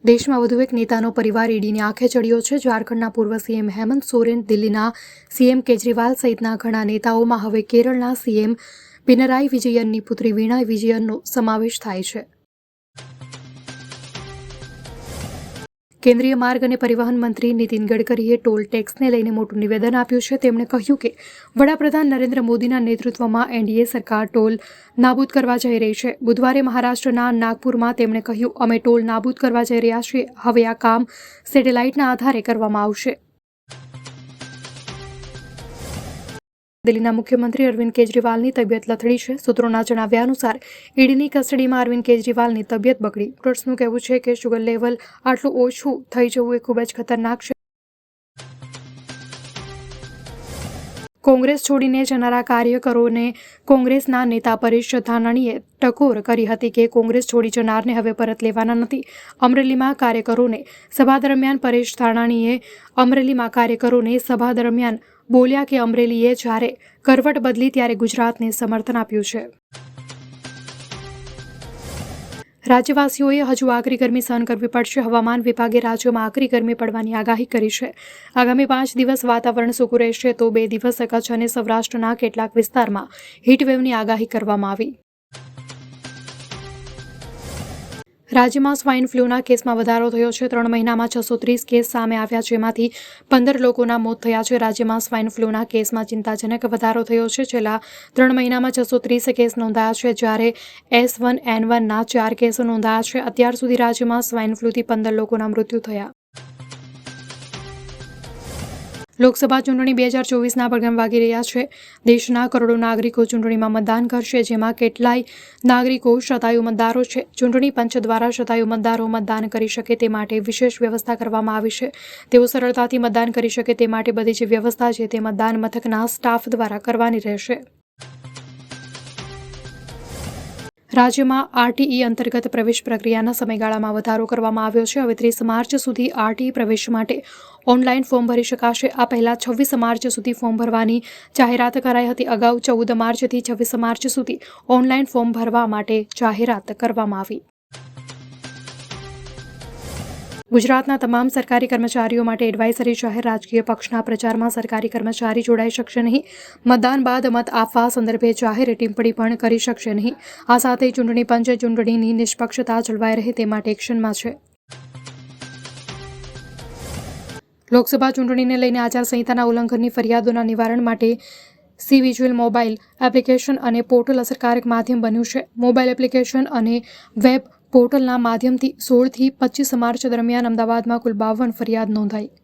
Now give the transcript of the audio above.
દેશમાં વધુ એક નેતાનો પરિવાર ઈડીની આંખે ચડ્યો છે. ઝારખંડના પૂર્વ સીએમ હેમંત સોરેન, દિલ્હીના સીએમ કેજરીવાલ સહિતના ઘણા નેતાઓમાં હવે કેરળના સીએમ પિનરાઈ વિજયનની પુત્રી વીણા વિજયનનો સમાવેશ થાય છે. કેન્દ્રીય માર્ગ અને પરિવહન મંત્રી નીતિન ગડકરીએ ટોલ ટેક્સને લઈને મોટું નિવેદન આપ્યું છે. તેમણે કહ્યું કે વડાપ્રધાન નરેન્દ્ર મોદીના નેતૃત્વમાં એનડીએ સરકાર ટોલ નાબૂદ કરવા જઈ રહી છે. બુધવારે મહારાષ્ટ્રના નાગપુરમાં તેમણે કહ્યું, અમે ટોલ નાબૂદ કરવા જઈ રહ્યા છીએ. હવે આ કામ સેટેલાઇટના આધારે કરવામાં આવશે. દિલ્હીના મુખ્યમંત્રી અરવિંદ કેજરીવાલની તબિયત લથડી છે. સૂત્રોના જણાવ્યા અનુસાર ઈડીની કસ્ટડીમાં અરવિંદ કેજરીવાલની તબિયત બગડી. ડોક્ટર્સનું કહેવું છે કે શુગર લેવલ આટલું ઓછું થઈ જવું એ ખૂબ જ ખતરનાક છે. કોંગ્રેસ છોડીને જનારા કાર્યકરોને કોંગ્રેસના નેતા પરેશ ધાનાણીએ ટકોર કરી હતી કે કોંગ્રેસ છોડી જનારને હવે પરત લેવાના નથી. અમરેલીમાં કાર્યકરોને સભા દરમિયાન પરેશ ધાનાણીએ સભા દરમિયાન બોલ્યા કે અમરેલીએ જ્યારે કરવટ બદલી ત્યારે ગુજરાતને સમર્થન આપ્યું છે. રાજ્યવાસીઓએ હજુ આકરી ગરમી સહન કરવી પડશે. હવામાન વિભાગે રાજ્યમાં આકરી ગરમી પડવાની આગાહી કરી છે. આગામી 5 દિવસ વાતાવરણ સૂકું રહેશે તો 2 દિવસ કચ્છ અને સૌરાષ્ટ્રના કેટલાક વિસ્તારમાં હીટવેવની આગાહી કરવામાં આવી. રાજ્યમાં સ્વાઇન ફ્લૂના કેસમાં વધારો થયો છે. 3 મહિનામાં 630 કેસ સામે આવ્યા, જેમાંથી 15 લોકોના મોત થયા છે. રાજ્યમાં સ્વાઇન ફ્લૂના કેસમાં ચિંતાજનક વધારો થયો છે. છેલ્લા 3 મહિનામાં 630 કેસ નોંધાયા છે, જ્યારે S1N1ના 4 કેસો નોંધાયા છે. અત્યાર સુધી રાજ્યમાં સ્વાઇન ફ્લૂથી 15 લોકોના મૃત્યુ થયા. લોકસભા ચૂંટણી 2024ના પડઘમ વાગી રહ્યા છે. દેશના કરોડો નાગરિકો ચૂંટણીમાં મતદાન કરશે, જેમાં કેટલાય નાગરિકો શતાયુ મતદારો છે. ચૂંટણી પંચ દ્વારા શતાયુ મતદારો મતદાન કરી શકે તે માટે વિશેષ વ્યવસ્થા કરવામાં આવી છે. તેઓ સરળતાથી મતદાન કરી શકે તે માટે બધી જ વ્યવસ્થા છે તે મતદાન મથકના સ્ટાફ દ્વારા કરવાની રહેશે. રાજ્યમાં આરટીઈ અંતર્ગત પ્રવેશ પ્રક્રિયાના સમયગાળામાં વધારો કરવામાં આવ્યો છે. હવે 30 માર્ચ સુધી આરટીઈ પ્રવેશ માટે ઓનલાઈન ફોર્મ ભરી શકાશે. આ પહેલા 26 માર્ચ સુધી ફોર્મ ભરવાની જાહેરાત કરાઈ હતી. અગાઉ 14 માર્ચથી 26 માર્ચ સુધી ઓનલાઈન ફોર્મ ભરવા માટે જાહેરાત કરવામાં આવી. ગુજરાતના તમામ સરકારી કર્મચારીઓ માટે એડવાઇઝરી જાહેર. રાજકીય પક્ષના પ્રચારમાં સરકારી કર્મચારી જોડાઈ શકશે નહીં. મતદાન બાદ મત આપવા સંદર્ભે જાહેર ટિપ્પણી પણ કરી શકશે નહીં. આ સાથે ચૂંટણી પંચ ચૂંટણીની નિષ્પક્ષતા જળવાઈ રહે તે માટે એક્શનમાં છે. લોકસભા ચૂંટણીને લઈને આચારસંહિતાના ઉલ્લંઘનની ફરિયાદોના નિવારણ માટે સી-વિજ્યુઅલ મોબાઈલ એપ્લિકેશન અને પોર્ટલ અસરકારક માધ્યમ બન્યું છે. મોબાઈલ એપ્લિકેશન અને વેબ પોર્ટલના માધ્યમથી 16 થી 25 માર્ચ દરમિયાન અમદાવાદમાં કુલ 52 ફરિયાદ નોંધાઈ.